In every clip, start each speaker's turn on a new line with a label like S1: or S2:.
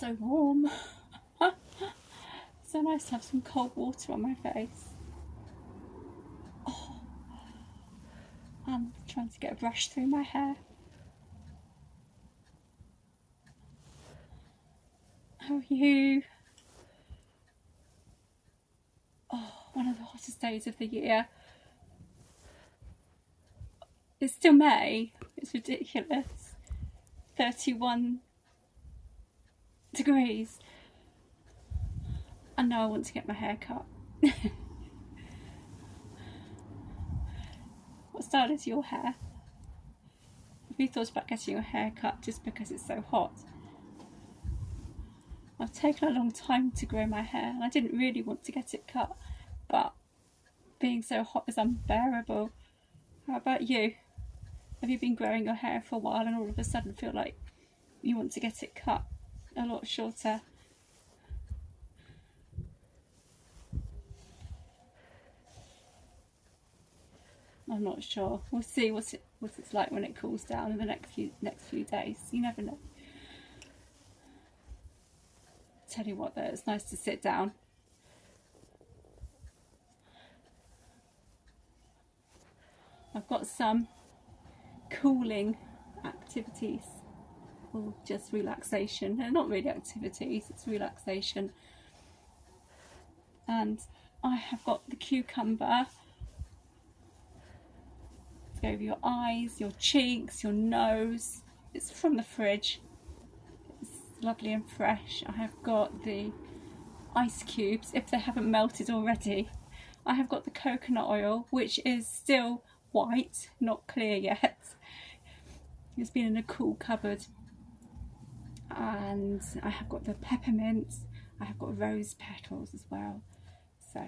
S1: So warm. So nice to have some cold water on my face. Oh, I'm trying to get a brush through my hair. How are you? Oh, one of the hottest days of the year. It's still May. It's ridiculous. 31 degrees. I know I want to get my hair cut. What style is your hair? Have you thought about getting your hair cut just because it's so hot? I've taken a long time to grow my hair and I didn't really want to get it cut, but being so hot is unbearable. How about you? Have you been growing your hair for a while and all of a sudden feel like you want to get it cut a lot shorter? I'm not sure. We'll see what it's like when it cools down in the next few days. You never know. Tell you what though, it's nice to sit down. I've got some cooling activities, or just relaxation. They're not really activities, it's relaxation. And I have got the cucumber to go over your eyes, your cheeks, your nose. It's from the fridge. It's lovely and fresh. I have got the ice cubes, if they haven't melted already. I have got the coconut oil, which is still white, not clear yet. It's been in a cool cupboard. and I have got the peppermint, I have got rose petals as well. So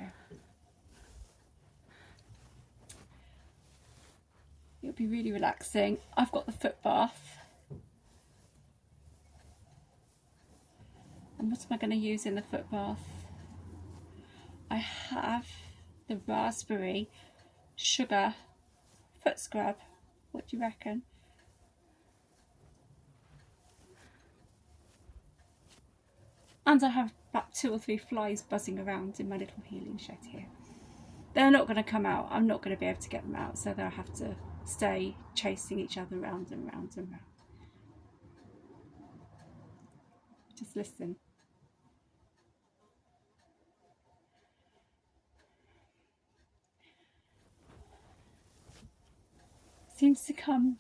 S1: it'll be really relaxing. I've got the foot bath. And what am I going to use in the foot bath? I have the raspberry sugar foot scrub. What do you reckon? And I have about 2 or 3 flies buzzing around in my little healing shed here. They're not going to come out. I'm not going to be able to get them out, so they'll have to stay chasing each other round and round and round. Just listen. Seems to come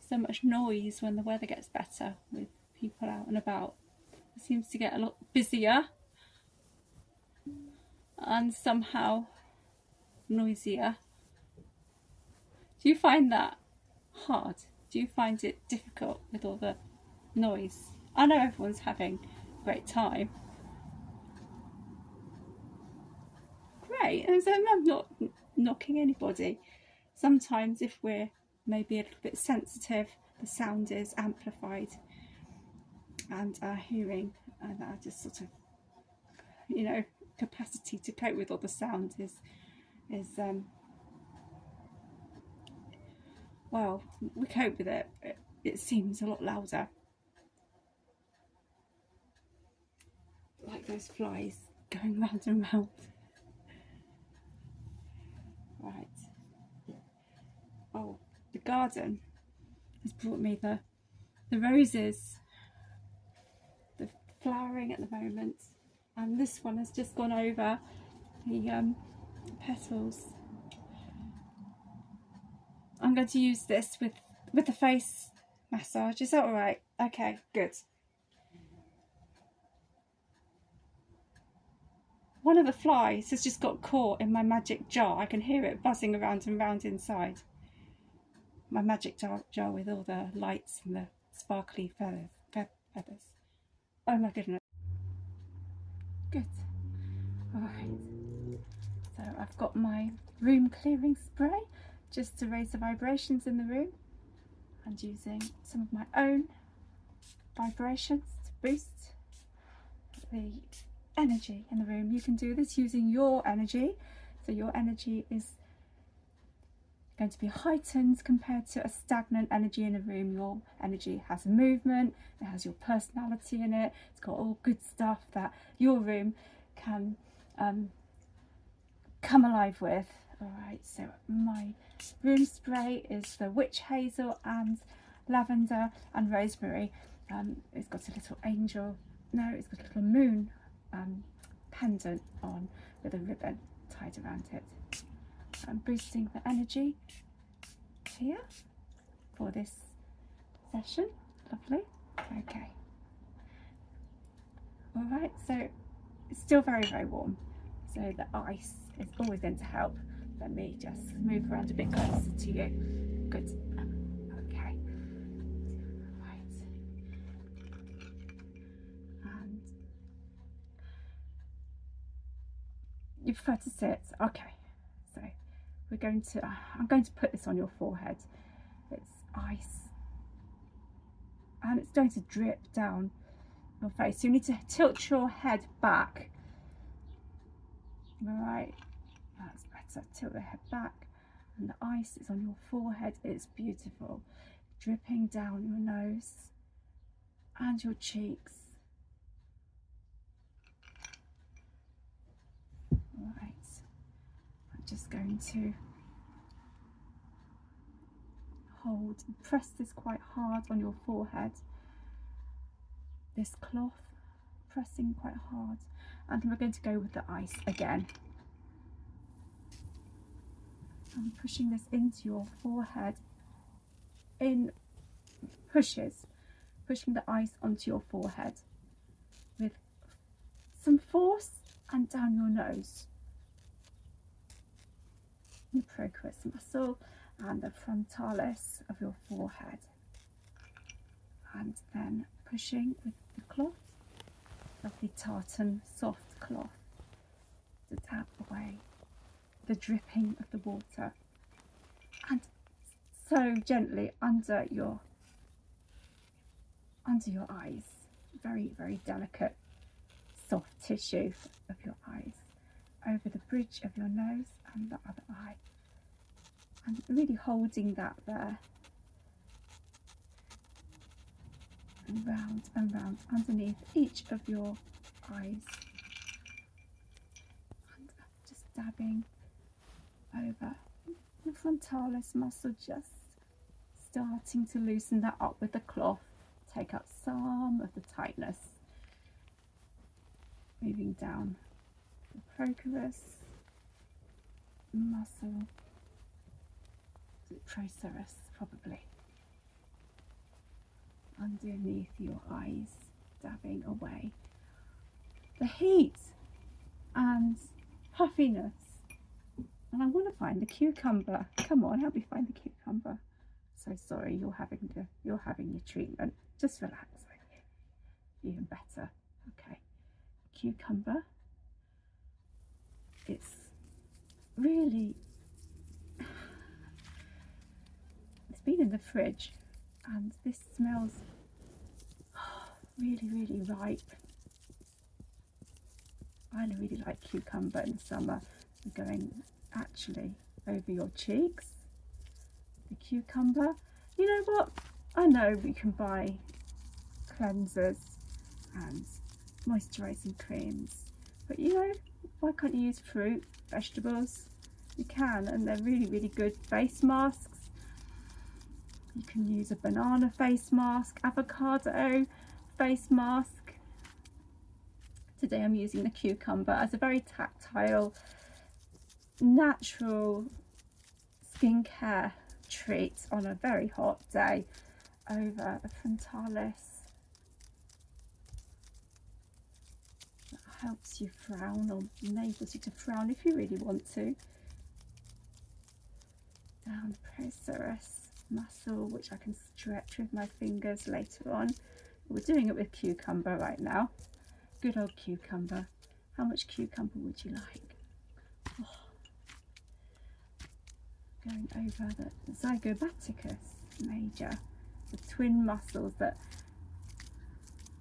S1: so much noise when the weather gets better with people out and about. It seems to get a lot busier and somehow noisier. Do you find that hard? Do you find it difficult with all the noise? I know everyone's having a great time. Great, and so I'm not knocking anybody. Sometimes if we're maybe a little bit sensitive, the sound is amplified and our hearing and our just sort of, you know, capacity to cope with all the sound is well, we cope with it. It seems a lot louder. Like those flies going round and round. Right. Oh, the garden has brought me the roses. The flowering at the moment. And this one has just gone over the petals. I'm going to use this with the face massage. Is that all right? Okay, good. One of the flies has just got caught in my magic jar. I can hear it buzzing around and round inside. My magic jar with all the lights and the sparkly feathers. Oh my goodness. Good. Alright. So I've got my room clearing spray just to raise the vibrations in the room, and using some of my own vibrations to boost the energy in the room. You can do this using your energy, so your energy is going to be heightened compared to a stagnant energy in a room. Your energy has movement, it has your personality in it, it's got all good stuff that your room can come alive with. Alright, so my room spray is the witch hazel and lavender and rosemary. It's got a little angel, no, it's got a little moon pendant on with a ribbon tied around it. I'm boosting the energy here for this session. Lovely. Okay. Alright, so it's still very, very warm. So the ice is always going to help. Let me just move around a bit closer to you. Good. Okay. Right. And you prefer to sit? Okay. So we're going to, I'm going to put this on your forehead. It's ice. And it's going to drip down your face. So you need to tilt your head back. Right. That's better. Tilt the head back. And the ice is on your forehead. It's beautiful. Dripping down your nose and your cheeks. Right. I'm just going to hold and press this quite hard on your forehead. This cloth, pressing quite hard. And we're going to go with the ice again. I'm pushing this into your forehead in pushes, pushing the ice onto your forehead with some force and down your nose. The process muscle and the frontalis of your forehead. And then pushing with the cloth, lovely tartan soft cloth, to dab away the dripping of the water, and so gently under your eyes, very, very delicate soft tissue of your eyes, over the bridge of your nose and the other eye, and really holding that there, and round underneath each of your eyes, and just dabbing over the frontalis muscle, just starting to loosen that up with the cloth, take out some of the tightness, moving down the procerus muscle, procerus probably, underneath your eyes, dabbing away the heat and puffiness. And I want to find the cucumber. Come on, help me find the cucumber. So sorry, you're having your treatment. Just relax, even better. Okay, cucumber. It's really, it's been in the fridge, and this smells really, really ripe. I really like cucumber in the summer. We're going actually over your cheeks. The cucumber. You know what? I know we can buy cleansers and moisturising creams, but you know, why can't you use fruit, vegetables? You can, and they're really, really good face masks. You can use a banana face mask, avocado face mask. Today I'm using the cucumber as a very tactile, natural skincare treat on a very hot day over the frontalis. That helps you frown, or enables you to frown if you really want to. Down the procerus muscle, which I can stretch with my fingers later on. We're doing it with cucumber right now. Good old cucumber. How much cucumber would you like? Oh. Going over the zygomaticus major, the twin muscles that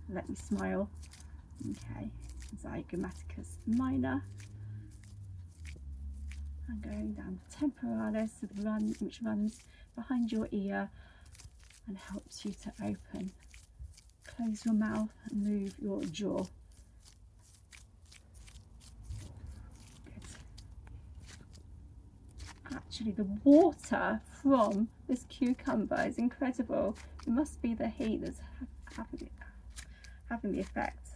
S1: let me smile. Okay, zygomaticus minor. And going down the temporalis, which runs behind your ear and helps you to open, close your mouth and move your jaw. Actually, the water from this cucumber is incredible. It must be the heat that's having the effect.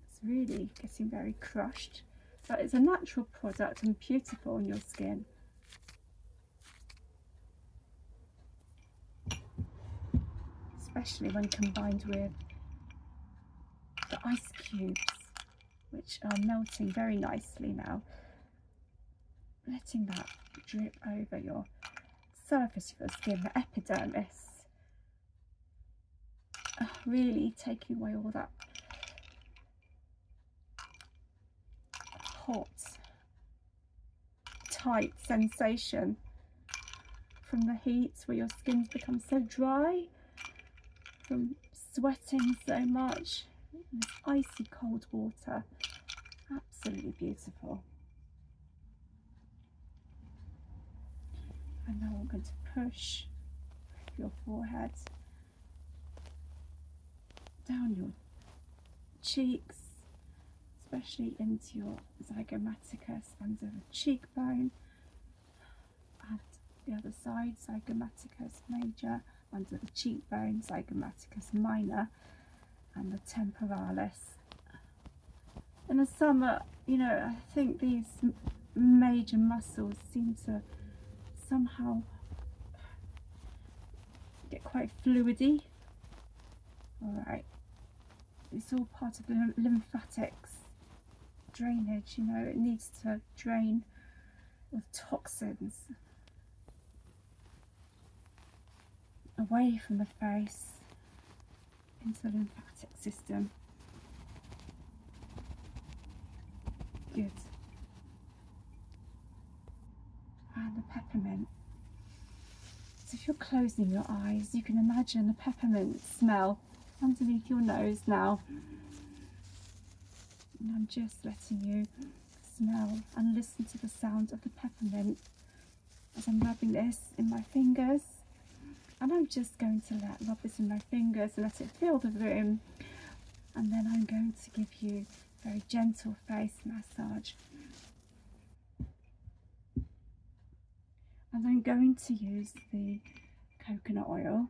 S1: It's really getting very crushed, but it's a natural product and beautiful on your skin. Especially when combined with the ice cubes, which are melting very nicely now. Letting that drip over your surface of your skin, the epidermis, really taking away all that hot, tight sensation from the heat, where your skin's become so dry from sweating so much. This icy cold water, absolutely beautiful. And now I'm going to push your forehead, down your cheeks, especially into your zygomaticus under the cheekbone, and the other side, zygomaticus major under the cheekbone, zygomaticus minor, and the temporalis. In the summer, you know, I think these major muscles seem to somehow get quite fluidy. Alright, it's all part of the lymphatics drainage, you know, it needs to drain the toxins away from the face, into the lymphatic system. Good. And the peppermint. So if you're closing your eyes, you can imagine the peppermint smell underneath your nose now. And I'm just letting you smell and listen to the sound of the peppermint as I'm rubbing this in my fingers. And I'm just going to rub this in my fingers and let it fill the room. And then I'm going to give you a very gentle face massage. And I'm going to use the coconut oil.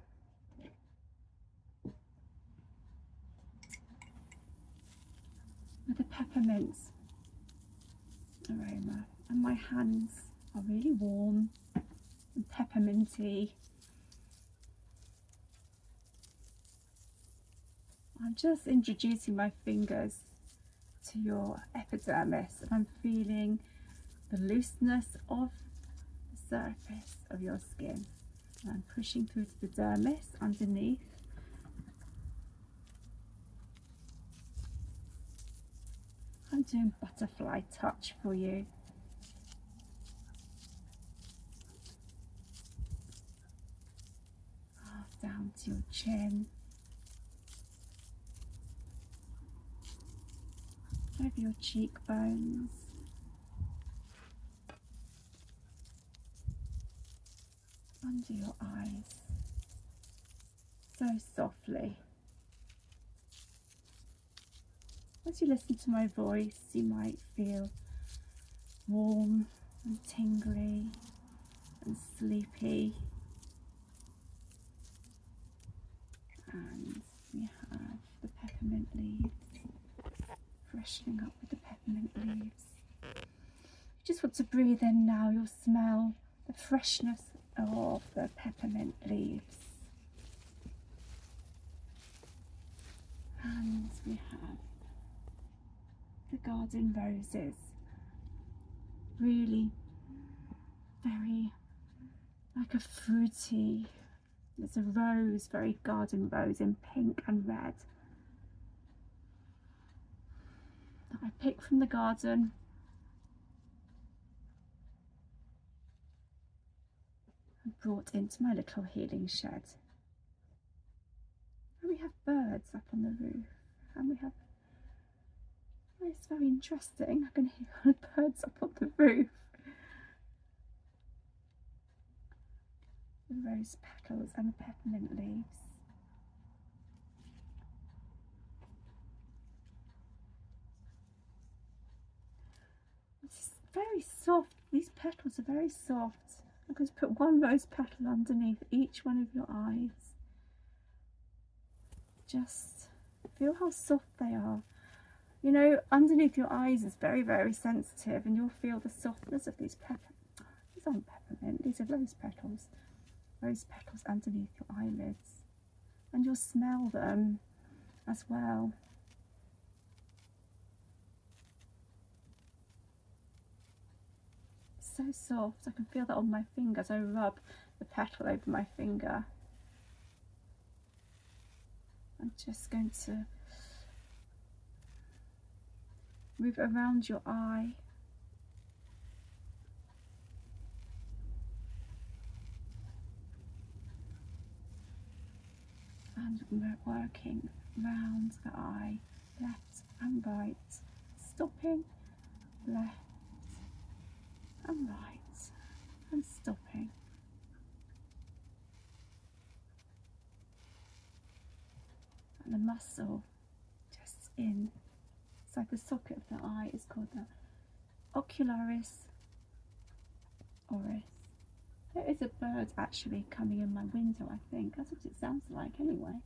S1: With the peppermint aroma. And my hands are really warm and pepperminty. I'm just introducing my fingers to your epidermis, and I'm feeling the looseness of the surface of your skin. And I'm pushing through to the dermis underneath. I'm doing butterfly touch for you. Down to your chin. Over your cheekbones. Under your eyes. So softly. As you listen to my voice, you might feel warm and tingly and sleepy. And we have the peppermint leaves, freshening up with the peppermint leaves. You just want to breathe in now, you'll smell the freshness of the peppermint leaves. And we have the garden roses, really very like a fruity. There's a rose, very garden rose in pink and red that I picked from the garden. And brought into my little healing shed. And we have birds up on the roof, and we have, oh, it's very interesting, I can hear birds up on the roof. The rose petals and the peppermint leaves. It's very soft, these petals are very soft. I'm going to put one rose petal underneath each one of your eyes. Just feel how soft they are. You know, underneath your eyes is very, very sensitive, and you'll feel the softness of these these aren't peppermint, these are rose petals. Rose petals underneath your eyelids. And you'll smell them as well. So soft, I can feel that on my fingers. I rub the petal over my finger. I'm just going to move around your eye. And we're working round the eye, left and right, stopping, left and right, and stopping. And the muscle just inside the socket of the eye is called the ocularis oris. There is a bird actually coming in my window, I think. That's what it sounds like anyway.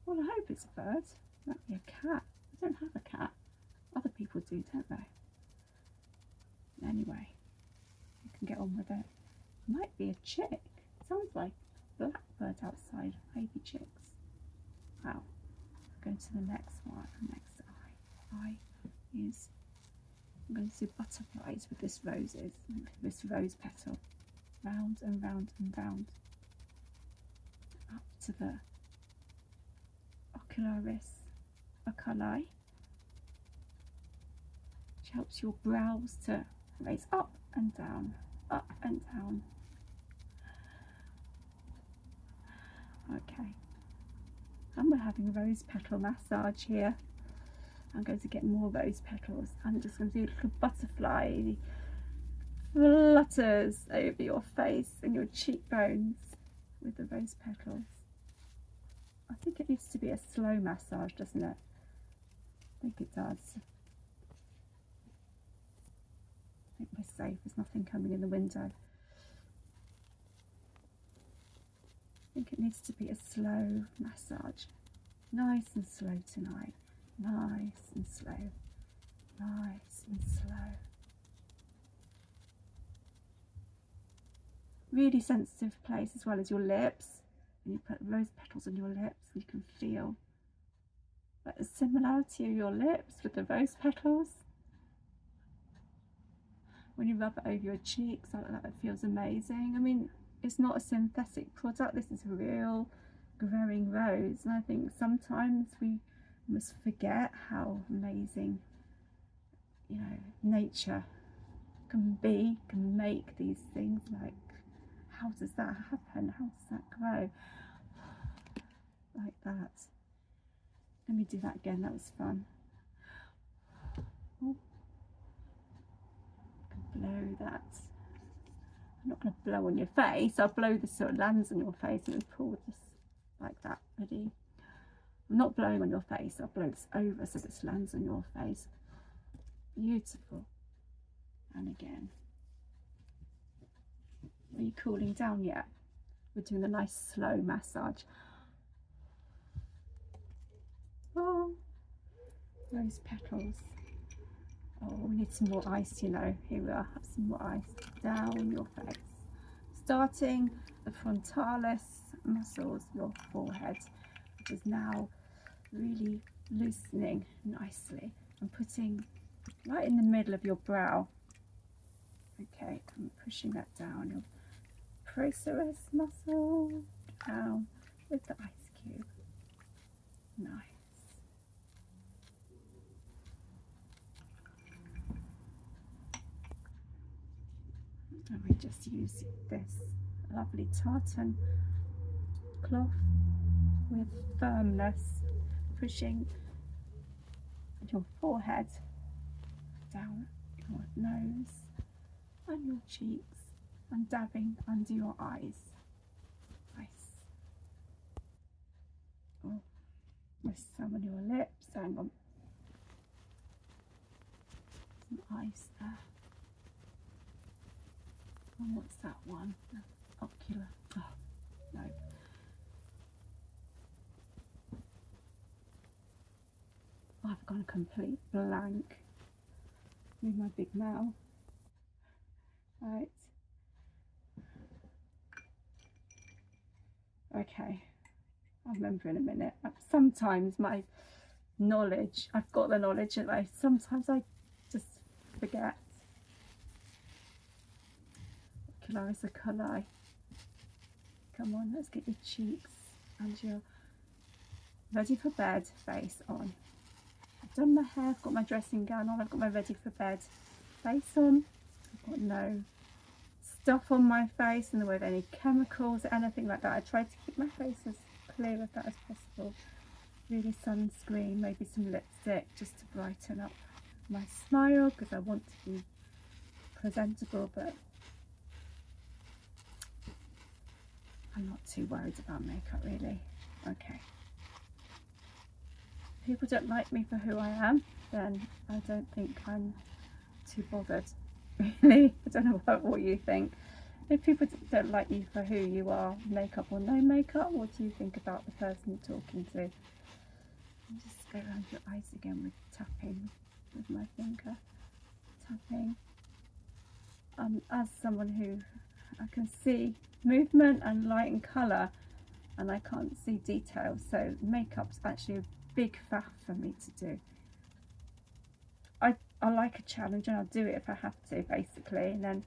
S1: Well, I hope it's a bird. It might be a cat. I don't have a cat. Other people do, don't they? Anyway, you can get on with it. It might be a chick. It sounds like a blackbird outside, baby chicks. Wow. Going to the next one, the next eye. I'm going to do butterflies with this rose petal. Round and round and round. Up to the ocularis oculi, which helps your brows to raise up and down, up and down. Okay, and we're having a rose petal massage here. I'm going to get more rose petals. I'm just going to do a little butterfly flutters over your face and your cheekbones with the rose petals. I think it needs to be a slow massage, doesn't it? I think it does. I think we're safe. There's nothing coming in the window. I think it needs to be a slow massage. Nice and slow tonight. Nice and slow. Nice and slow. Really sensitive place, as well as your lips. And you put rose petals on your lips, you can feel like the similarity of your lips with the rose petals. When you rub it over your cheeks like that, it feels amazing. I mean, it's not a synthetic product, this is a real growing rose, and I think sometimes we must forget how amazing, you know, nature can be, can make these things. Like, how does that happen? How does that grow? Like that. Let me do that again, that was fun. Oh. Blow that. I'm not going to blow on your face, I'll blow this so it lands on your face and then pull this like that. Ready? I'm not blowing on your face, I'll blow this over so this lands on your face. Beautiful. And again. Are you cooling down yet? We're doing a nice slow massage. Oh, rose petals. Oh, we need some more ice, you know. Here we are, have some more ice down your face. Starting the frontalis muscles, your forehead, which is now really loosening nicely, and putting right in the middle of your brow. Okay, I'm pushing that down, your procerus muscle, down with the ice cube. Nice. And we just use this lovely tartan cloth with firmness, pushing your forehead, down your nose and your cheeks, and dabbing under your eyes. Nice. Oh, with some on your lips. Hang on. Some ice there. And what's that one? Ocular. Oh, no. I've gone complete blank with my big mouth. Right. Okay. I'll remember in a minute. Sometimes my knowledge, I've got the knowledge, and sometimes I just forget. Ocularis oculi. Come on, let's get your cheeks and your ready for bed face on. I've done my hair, I've got my dressing gown on, I've got my ready for bed face on. I've got no stuff on my face in the way of any chemicals or anything like that. I tried to keep my face as clear of that as possible. Really sunscreen, maybe some lipstick just to brighten up my smile, because I want to be presentable, but I'm not too worried about makeup really. Okay. If people don't like me for who I am, then I don't think I'm too bothered. Really, I don't know what you think. If people don't like you for who you are, makeup or no makeup, what do you think about the person you're talking to? And just go around your eyes again with tapping with my finger. Tapping. As someone who I can see movement and light and colour, and I can't see detail, so makeup's actually a big faff for me to do. I like a challenge, and I'll do it if I have to, basically, and then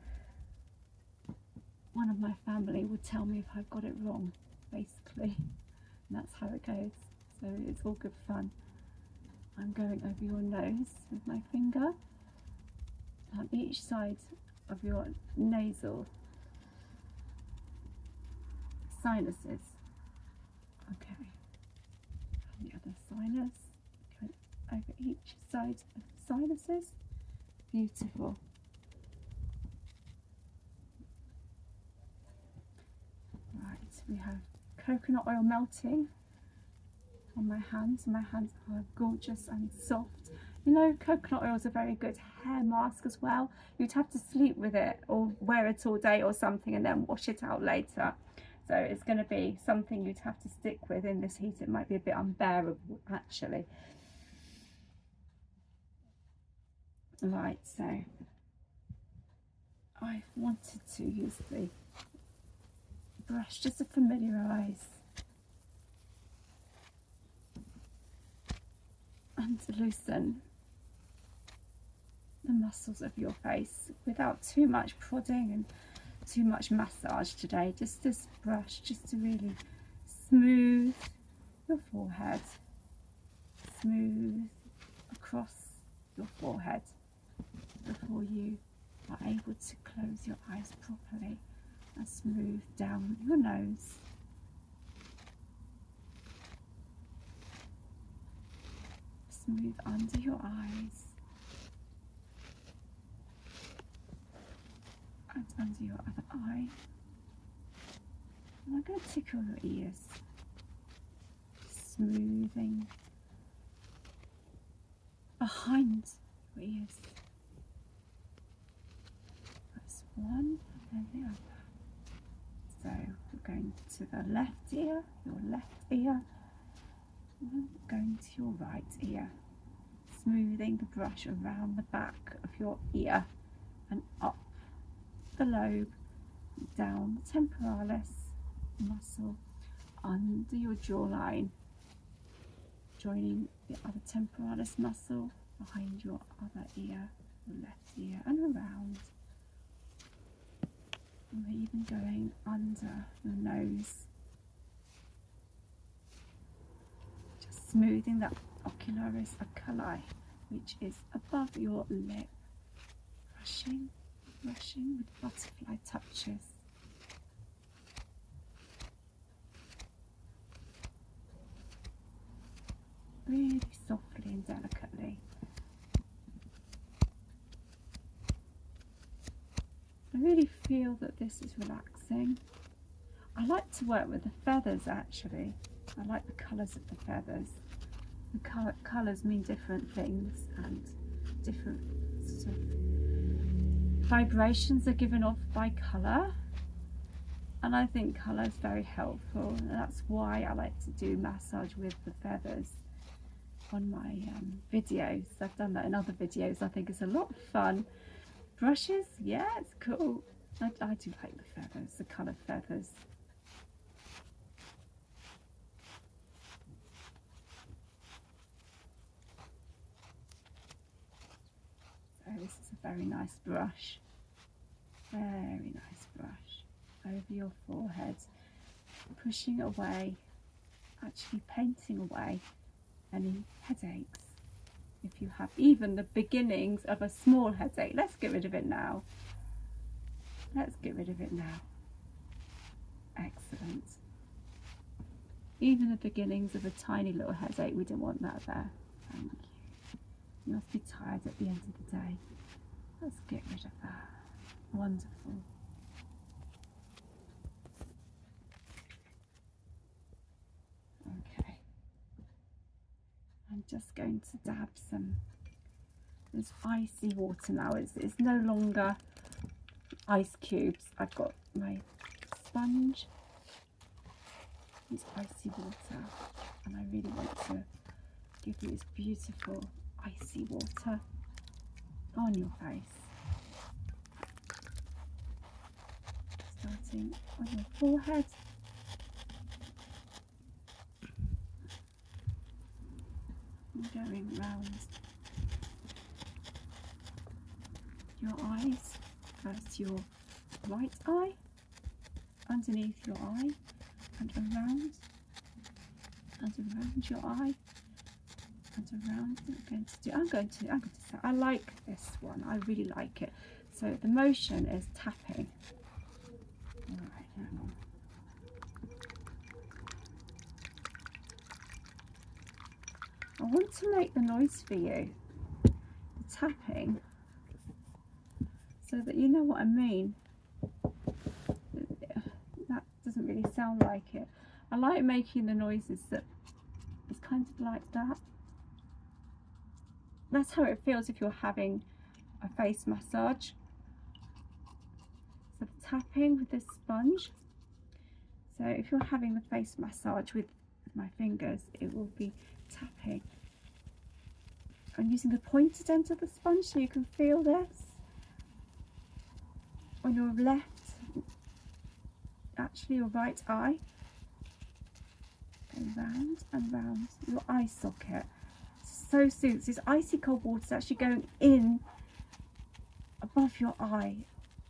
S1: one of my family would tell me if I've got it wrong, basically, and that's how it goes. so it's all good fun. I'm going over your nose with my finger on each side of your nasal sinuses. Okay, and the other sinus, going over each side of the sinuses. Beautiful. Right, we have coconut oil melting on my hands. My hands are gorgeous and soft. You know, coconut oil is a very good hair mask as well. You'd have to sleep with it or wear it all day or something and then wash it out later. So it's going to be something you'd have to stick with in this heat. It might be a bit unbearable actually. Right, so I wanted to use the brush just to familiarise and to loosen the muscles of your face without too much prodding and too much massage today. Just this brush just to really smooth your forehead, smooth across your forehead before you are able to close your eyes properly, and smooth down your nose. Smooth under your eyes and under your other eye. And I'm going to tickle your ears, smoothing behind your ears. That's one and then the other. So we're going to the left ear, your left ear, and going to your right ear. Smoothing the brush around the back of your ear and up the lobe, down the temporalis muscle, under your jawline, joining the other temporalis muscle behind your other ear, your left ear, and around. And we're even going under your nose, just smoothing that ocularis oculi, which is above your lip, brushing with butterfly touches. Really softly and delicately. I really feel that this is relaxing. I like to work with the feathers actually. I like the colours of the feathers. The colours mean different things and different sort of vibrations are given off by colour. And I think colour is very helpful, and that's why I like to do massage with the feathers on my videos. I've done that in other videos. I think it's a lot of fun. Brushes, yeah, it's cool. I do like the feathers, the coloured feathers. So this is a very nice brush. Very nice brush over your forehead, pushing away, actually painting away any headaches. If you have even the beginnings of a small headache, let's get rid of it now. Let's get rid of it now. Excellent. Even the beginnings of a tiny little headache, we don't want that there. Thank you. You must be tired at the end of the day. Let's get rid of that. Wonderful. Okay. I'm just going to dab some this icy water now. It's no longer ice cubes. I've got my sponge. It's icy water, and I really want to give you this beautiful icy water on your face. Starting on your forehead. And going round your eyes, first your right eye, underneath your eye, and around and around your eye, and around. I'm going to say I like this one. I really like it. So the motion is tapping. All right, hang on. I want to make the noise for you, the tapping, so that you know what I mean. That doesn't really sound like it. I like making the noises that it's kind of like that. That's how it feels if you're having a face massage. So tapping with this sponge. So if you're having the face massage with my fingers, it will be tapping. I'm using the pointed end of the sponge so you can feel this on your left, actually your right eye. Go round and round your eye socket. So soothes. This icy cold water is actually going in above your eye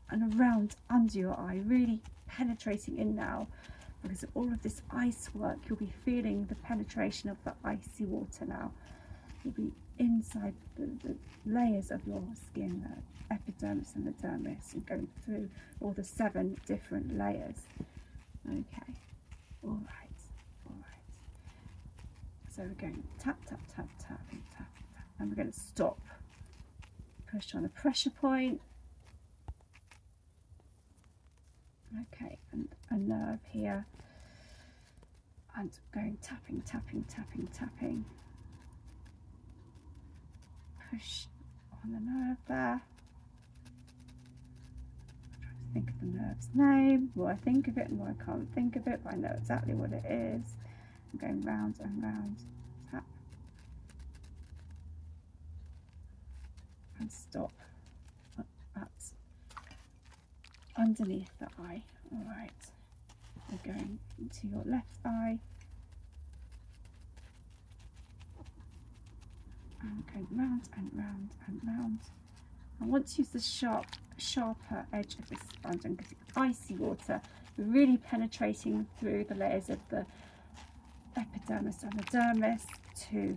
S1: and around under your eye, really penetrating in now. Because of all of this ice work, you'll be feeling the penetration of the icy water now. You'll be inside the layers of your skin, the epidermis and the dermis, and going through all the 7 different layers. Okay, all right, all right. So we're going tap, tap, tap, tapping, tap, tap, and we're going to stop. Push on the pressure point. Okay, and a nerve here, and going tapping, tapping, tapping, tapping. Push on the nerve there. I'm trying to think of the nerve's name. More I think of it, more I can't think of it, but I know exactly what it is. I'm going round and round, tap, and stop at underneath the eye. All right, we're going into your left eye. And going round and round and round. I want to use the sharper edge of this sponge, and because it's icy water, we're really penetrating through the layers of the epidermis and the dermis to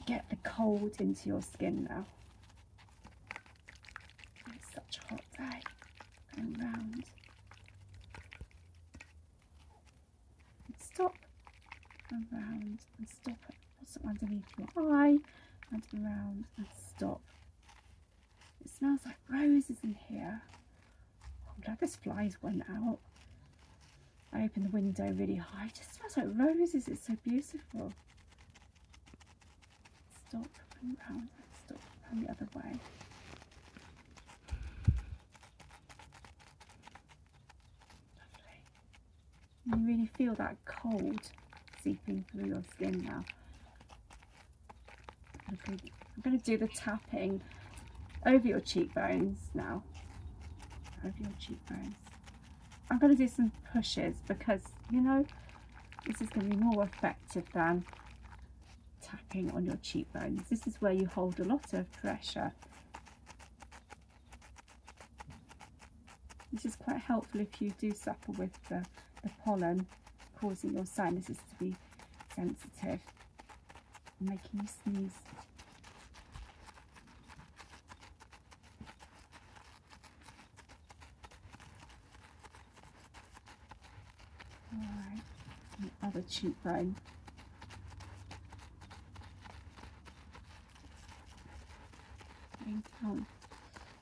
S1: get the cold into your skin now. It's such a hot day. Going round. And stop. And round and stop it. Also underneath your eye. And around and stop. It smells like roses in here. I'm glad this flies went out. I opened the window really high. It just smells like roses. It's so beautiful. Stop and round and stop and the other way. Lovely. And you really feel that cold seeping through your skin now. I'm going to do the tapping over your cheekbones now. Over your cheekbones. I'm going to do some pushes because, you know, this is going to be more effective than tapping on your cheekbones. This is where you hold a lot of pressure. This is quite helpful if you do suffer with the pollen causing your sinuses to be sensitive, making you sneeze. Alright, the other cheekbone.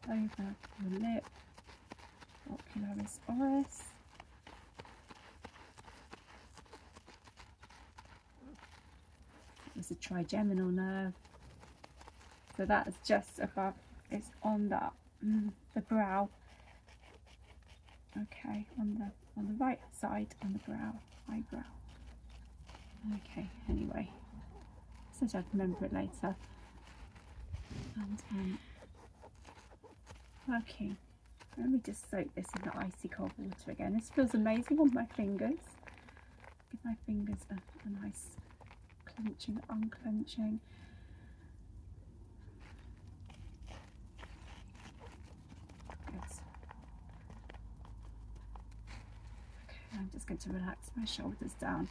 S1: Going down over your lip, ocularis oris. It's a trigeminal nerve. So that is just above, it's on that the brow. Okay, on the right side on the brow, eyebrow. Okay, anyway, so I'll remember it later. And working. Let me just soak this in the icy cold water again. This feels amazing on my fingers. Give my fingers a nice clenching, unclenching. Good. Okay, I'm just going to relax my shoulders down.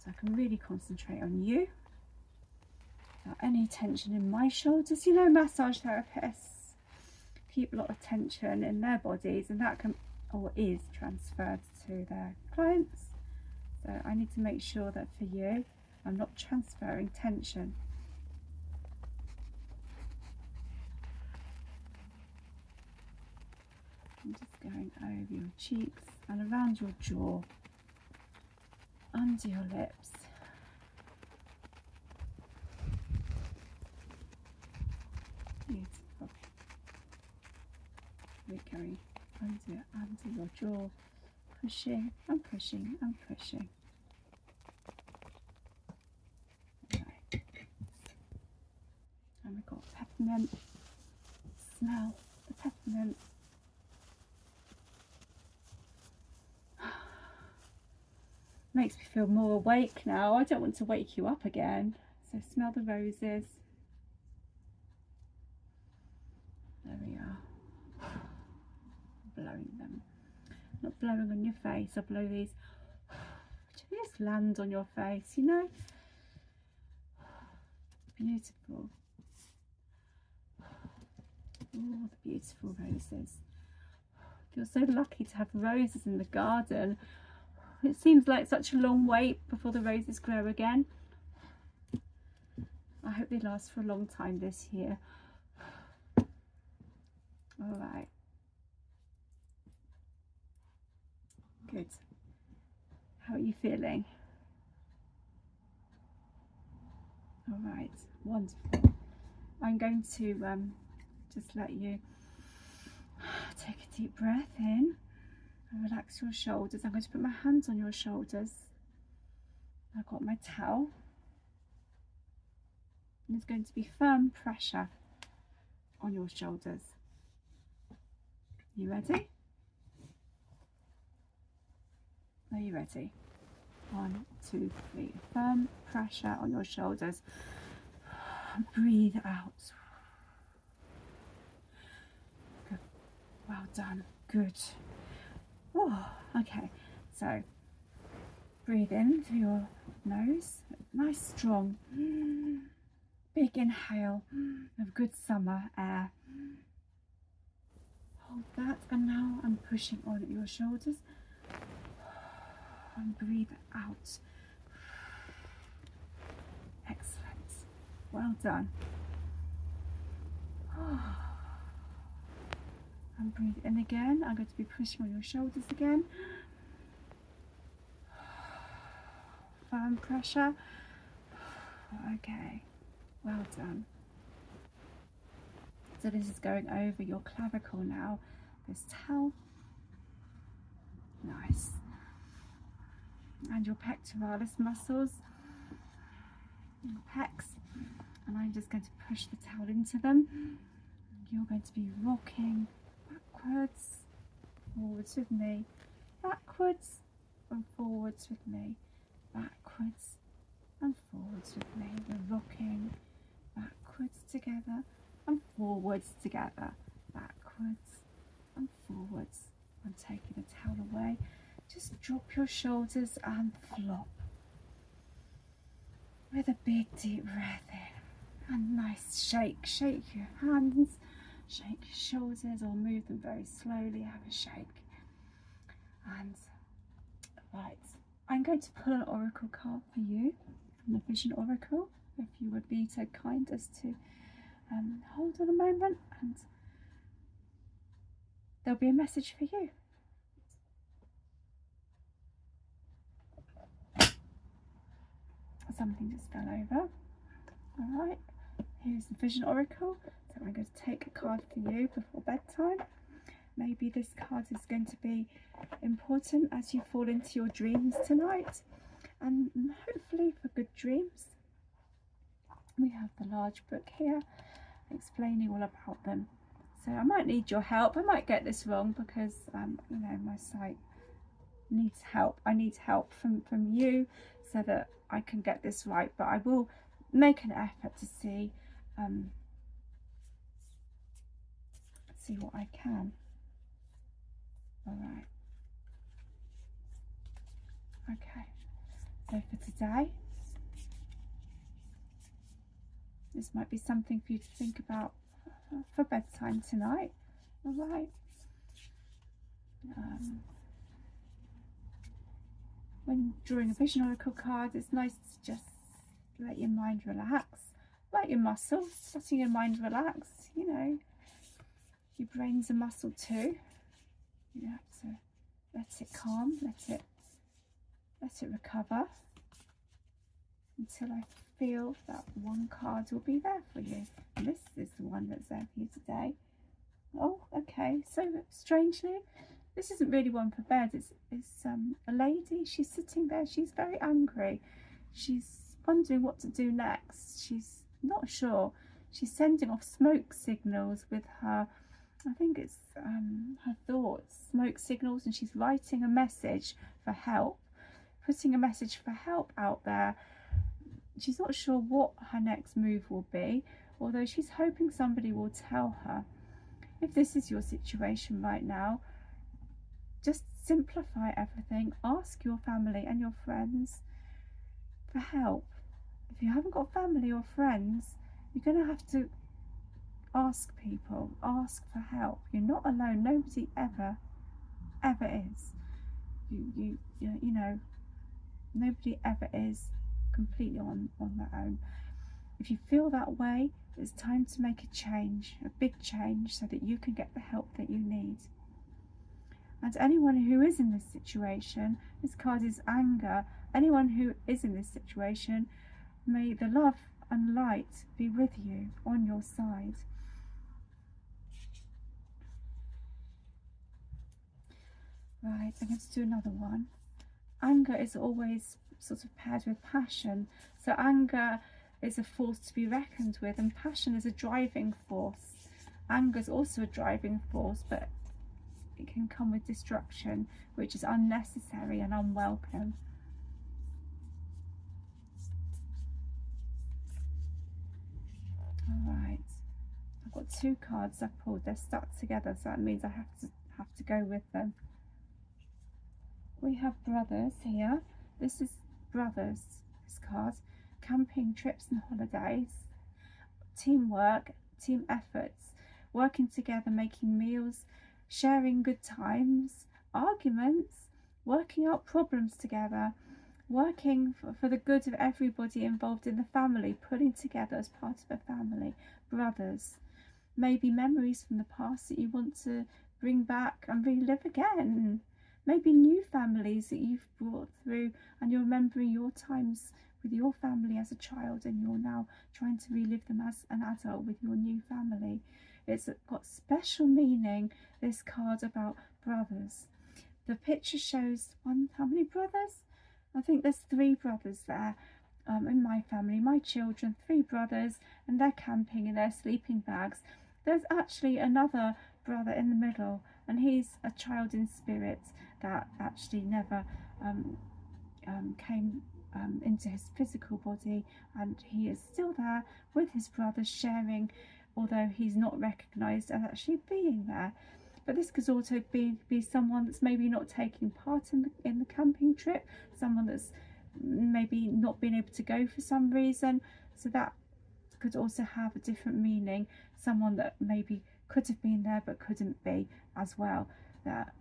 S1: So I can really concentrate on you without any tension in my shoulders. You know, massage therapists keep a lot of tension in their bodies, and that can or is transferred to their clients. So I need to make sure that for you, I'm not transferring tension. I'm just going over your cheeks and around your jaw, under your lips. Beautiful. We're going under your jaw, pushing and pushing and pushing. Okay. And we've got peppermint. Smell the peppermint. Makes me feel more awake now. I don't want to wake you up again. So smell the roses. There we are. Blowing them. Not blowing on your face. I blow these. They just land on your face, you know. Beautiful. Oh, the beautiful roses. You're so lucky to have roses in the garden. It seems like such a long wait before the roses grow again. I hope they last for a long time this year. All right. Good. How are you feeling? All right. Wonderful. I'm going to just let you take a deep breath in and relax your shoulders. I'm going to put my hands on your shoulders. I've got my towel. And there's going to be firm pressure on your shoulders. You ready? Are you ready? 1, 2, 3. Firm pressure on your shoulders. Breathe out. Good. Well done. Good. Oh, okay. So breathe in through your nose. Nice strong big inhale of good summer air. Hold that, and now I'm pushing on at your shoulders. And breathe out. Excellent. Well done. And breathe in again. I'm going to be pushing on your shoulders again. Firm pressure. Okay. Well done. So this is going over your clavicle now. This towel. Nice. And your pectoralis muscles, your pecs, and I'm just going to push the towel into them. You're going to be rocking backwards, forwards with me, backwards and forwards with me, backwards and forwards with me. We're rocking backwards together and forwards together, backwards and forwards. I'm taking the towel away. Just drop your shoulders and flop with a big deep breath in. And nice shake. Shake your hands, shake your shoulders, or move them very slowly. Have a shake. And right, I'm going to pull an oracle card for you from the Vision Oracle. If you would be so kind as to hold on a moment, and there'll be a message for you. Something just fell over. All right, here's the Vision Oracle. So I'm going to take a card for you before bedtime. Maybe this card is going to be important as you fall into your dreams tonight, and hopefully for good dreams. We have the large book here explaining all about them. So I might need your help. I might get this wrong because you know, my site needs help. I need help from you so that I can get this right, but I will make an effort to see what I can. All right. Okay. So for today, this might be something for you to think about for bedtime tonight. All right. When drawing a vision oracle card, it's nice to just let your mind relax, let your muscles, letting your mind relax. You know, your brain's a muscle too. You have to let it calm, let it recover until I feel that one card will be there for you. And this is the one that's there for you today. Oh, okay. So strangely, this isn't really one for bed. It's a lady. She's sitting there. She's very angry. She's wondering what to do next. She's not sure. She's sending off smoke signals with her. I think it's her thoughts, smoke signals, and she's writing a message for help, putting a message for help out there. She's not sure what her next move will be, although she's hoping somebody will tell her. If this is your situation right now, just simplify everything. Ask your family and your friends for help. If you haven't got family or friends, you're going to have to ask people, ask for help. You're not alone. Nobody ever is. You know, nobody ever is completely on their own. If you feel that way, it's time to make a change, a big change, so that you can get the help that you need. And anyone who is in this situation, this card is anger. Anyone who is in this situation, may the love and light be with you, on your side. Right, I'm going to do another one. Anger is always sort of paired with passion. So anger is a force to be reckoned with, and passion is a driving force. Anger is also a driving force, but it can come with destruction, which is unnecessary and unwelcome. All right, I've got two cards I've pulled. They're stuck together, so that means I have to go with them. We have brothers here. This is brothers, this card. Camping, trips and holidays, teamwork, team efforts, working together, making meals, sharing good times, arguments, working out problems together, working for the good of everybody involved in the family, pulling together as part of a family. Brothers, maybe memories from the past that you want to bring back and relive again. Maybe new families that you've brought through and you're remembering your times with your family as a child, and you're now trying to relive them as an adult with your new family. It's got special meaning, this card, about brothers. The picture shows how many brothers? I think there's 3 brothers there in my family, my children, 3 brothers, and they're camping in their sleeping bags. There's actually another brother in the middle, and he's a child in spirit that actually never came into his physical body, and he is still there with his brothers, sharing, although he's not recognized as actually being there. But this could also be someone that's maybe not taking part in the camping trip, someone that's maybe not been able to go for some reason, so that could also have a different meaning. Someone that maybe could have been there but couldn't be as well.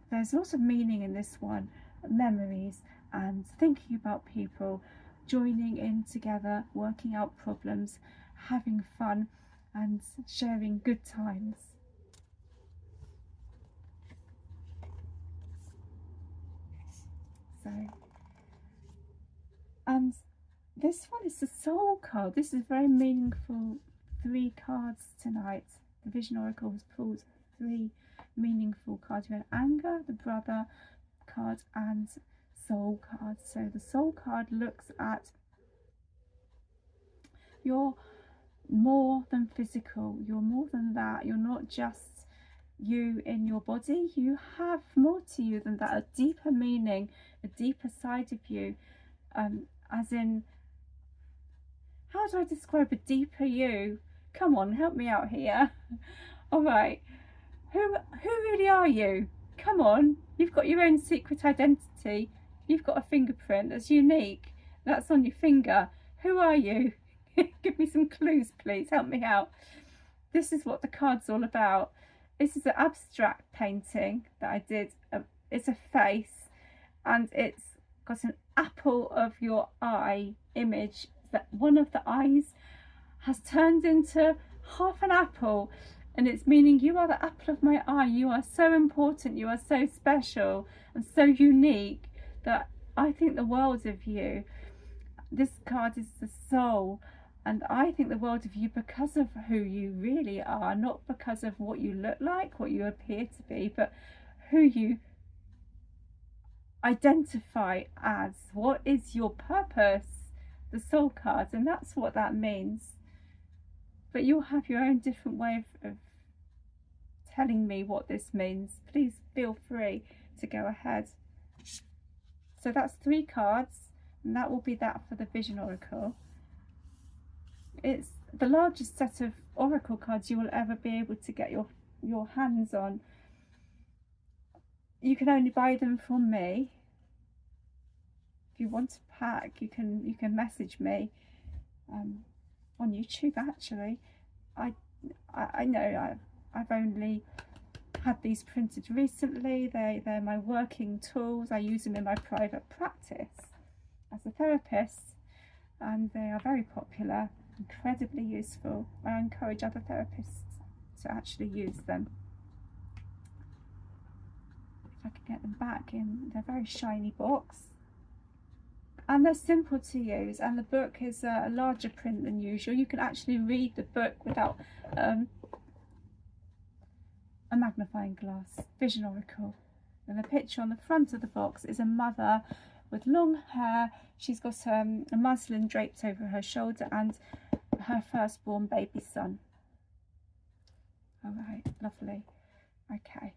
S1: There's lots of meaning in this one. Memories and thinking about people, joining in together, working out problems, having fun and sharing good times. So, and this one is the soul card. This is very meaningful. 3 cards tonight. The Vision Oracle has pulled 3 meaningful cards. We have anger, the brother card, and soul card. So the soul card looks at you're more than physical. You're more than that. You're not just you in your body. You have more to you than that. A deeper meaning, a deeper side of you. As in, how do I describe a deeper you? Come on, help me out here. All right, who really are you? Come on, you've got your own secret identity. You've got a fingerprint that's unique. that's on your finger. Who are you? Give me some clues, please. Help me out. This is what the card's all about. This is an abstract painting that I did. It's a face, and it's got an apple of your eye image. That one of the eyes has turned into half an apple, and it's meaning you are the apple of my eye. You are so important, you are so special and so unique that I think the world of you. This card is the soul, and I think the world of you because of who you really are, not because of what you look like, what you appear to be, but who you identify as. What is your purpose? The soul card, and that's what that means. But you'll have your own different way of telling me what this means. Please feel free to go ahead. So that's 3 cards, and that will be that for the Vision Oracle. It's the largest set of oracle cards you will ever be able to get your hands on. You can only buy them from me. If you want a pack, you can message me on YouTube. Actually, I know I've only had these printed recently. They're my working tools. I use them in my private practice as a therapist, and they are very popular, incredibly useful. I encourage other therapists to actually use them. If I can get them back in their very shiny box. And they're simple to use, and the book is a larger print than usual. You can actually read the book without a magnifying glass. Vision Oracle. And the picture on the front of the box is a mother with long hair. She's got a muslin draped over her shoulder and her firstborn baby son. All right, lovely. Okay.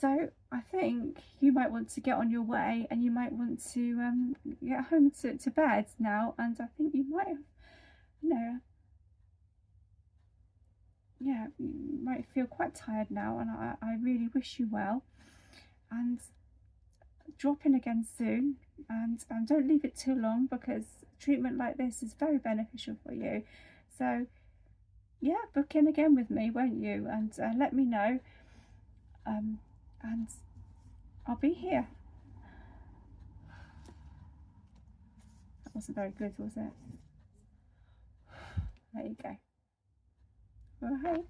S1: So I think you might want to get on your way, and you might want to get home to bed now. And I think you might have, yeah, you might feel quite tired now. And I really wish you well. And drop in again soon. And don't leave it too long, because treatment like this is very beneficial for you. So yeah, book in again with me, won't you? And let me know. And I'll be here. That wasn't very good, was it? There you go. All right.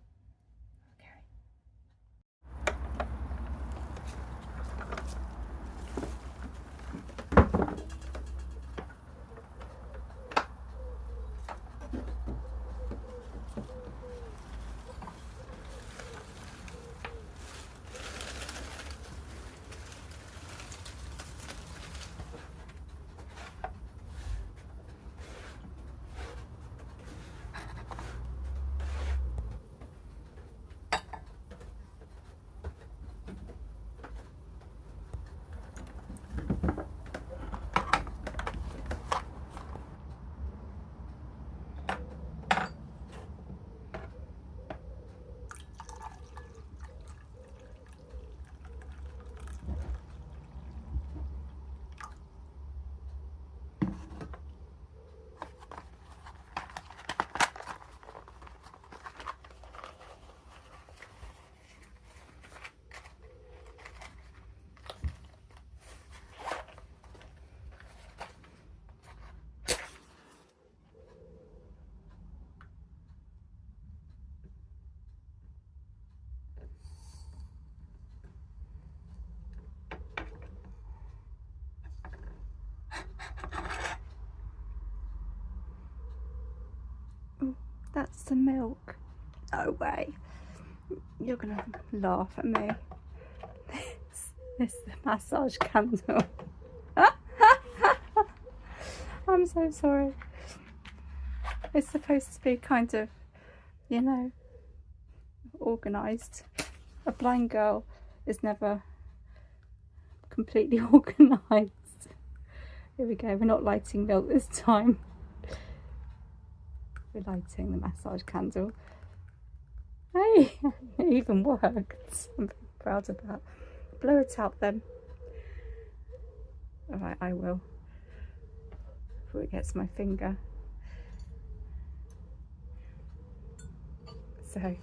S1: That's the milk. No way. You're gonna laugh at me. This is the massage candle. I'm so sorry. It's supposed to be kind of, organised. A blind girl is never completely organised. Here we go. We're not lighting milk this time. We're lighting the massage candle. Hey, it even worked. I'm very proud of that. Blow it out then. Alright, I will, before it gets my finger. So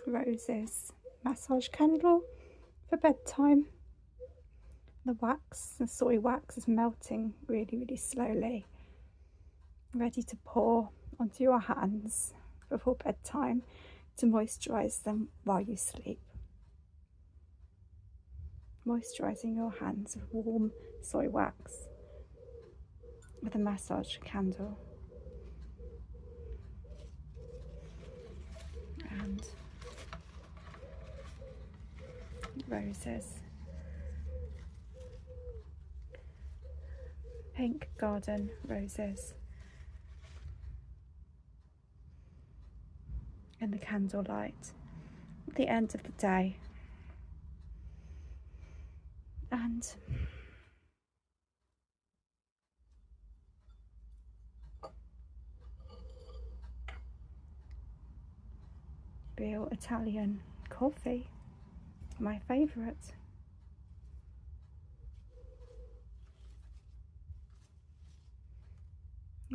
S1: roses, massage candle for bedtime. The wax, the soy wax, is melting really, really slowly, ready to pour onto your hands before bedtime to moisturise them while you sleep. Moisturising your hands with warm soy wax with a massage candle. And roses. Pink garden roses. In the candlelight at the end of the day. And real Italian coffee, my favourite.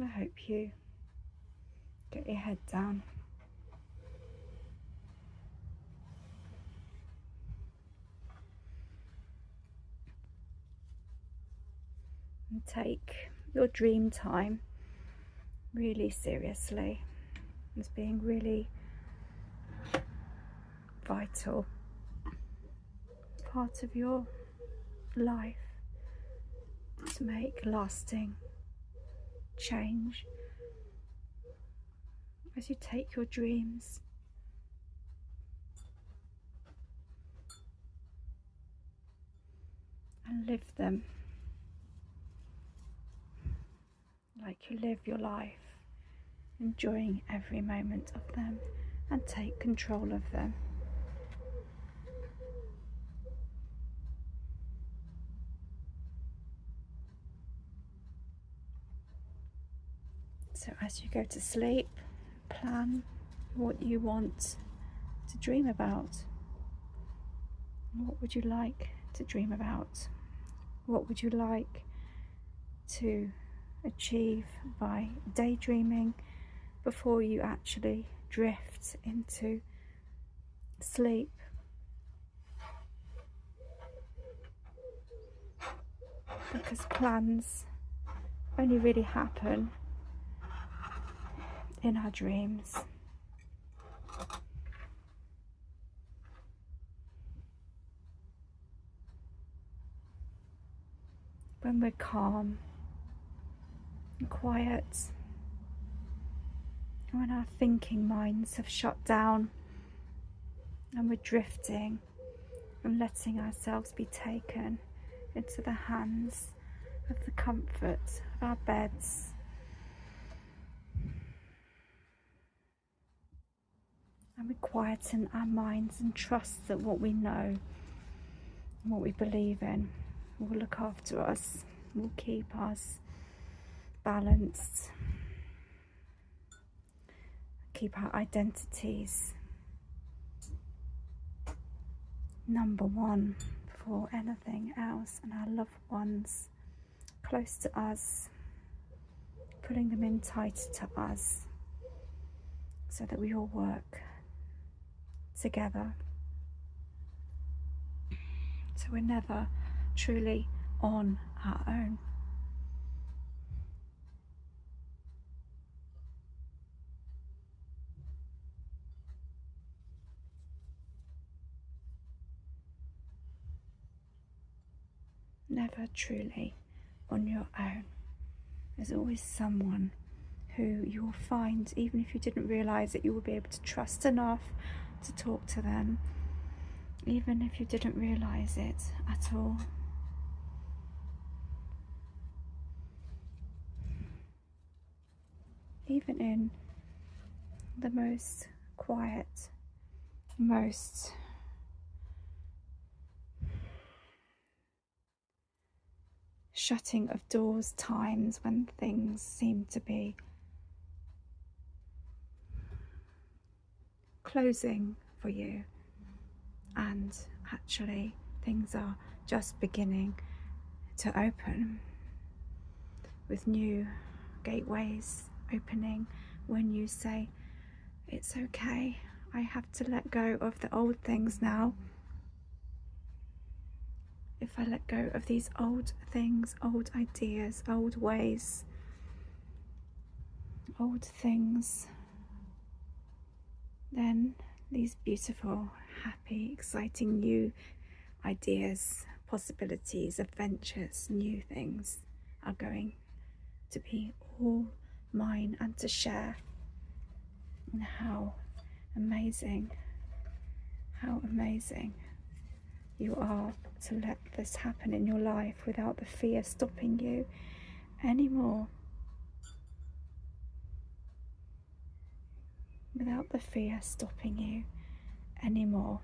S1: I hope you get your head down and take your dream time really seriously as being really vital part of your life to make lasting change as you take your dreams and live them like you live your life, enjoying every moment of them, and take control of them. So as you go to sleep, plan what you want to dream about. What would you like to dream about? What would you like to achieve by daydreaming before you actually drift into sleep? Because plans only really happen in our dreams. When we're calm and quiet, when our thinking minds have shut down and we're drifting and letting ourselves be taken into the hands of the comfort of our beds. And we quieten our minds and trust that what we know and what we believe in will look after us, will keep us balanced, keep our identities number one before anything else, and our loved ones close to us, pulling them in tighter to us so that we all work together. So we're never truly on our own. Never truly on your own. There's always someone who you will find, even if you didn't realise it, you will be able to trust enough to talk to them, even if you didn't realise it at all. Even in the most quiet, most shutting of doors, times when things seem to be closing for you, and actually things are just beginning to open, with new gateways opening when you say, it's okay, I have to let go of the old things now. If I let go of these old things, old ideas, old ways, old things, then these beautiful, happy, exciting new ideas, possibilities, adventures, new things are going to be all mine and to share. And how amazing you are to let this happen in your life without the fear stopping you anymore. Without the fear stopping you anymore.